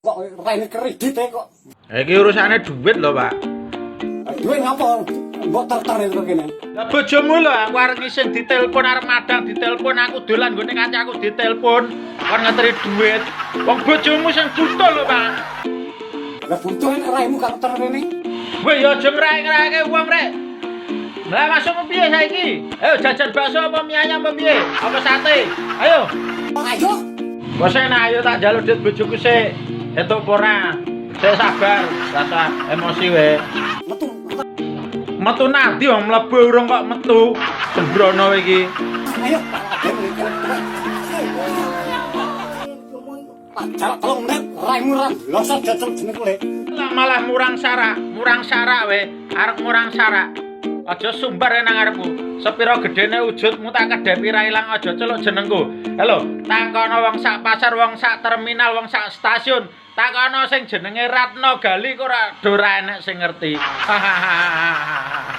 Kok raine kredit kok. Iki urusane duit lho, Pak. Duit ngapa? Mbok terter itu kene. Lah bojomu lho, aku arep ngising ditelepon arep madang ditelepon aku dolan nggone kancaku ditelepon kon ngeteri duit. Wong bojomu sing butuh lho, Pak. Lah butuh raimu gak terter rene. Weh ya aja ngrai-ngraike wong rek. Lah masukmu piye saiki? Ayo jajan bakso apa mie ayam apa piye? Apa sate? Ayo. Ayo. Wes enak ayo tak njaluk duit bojoku sik. Entuk ora? Sik sabar, rasa emosi wae. Metu. Metu nanti wong mlebu urung kok metu. Sembrono iki. Ayo. Jarak tolong menit, raimu ra losot jajal jeneng kowe. Lah malah murang sarak we, arep murang sarak. Aja sumbar nang ngarepku. Sepiro gedene wujudmu tak kedhepi ra ilang aja celuk jenengku. Halo, takono wong sak pasar, wong sak terminal, wong sak stasiun. Takono sing jenenge Ratno Gali kok ora enek sing ngerti. Hahaha.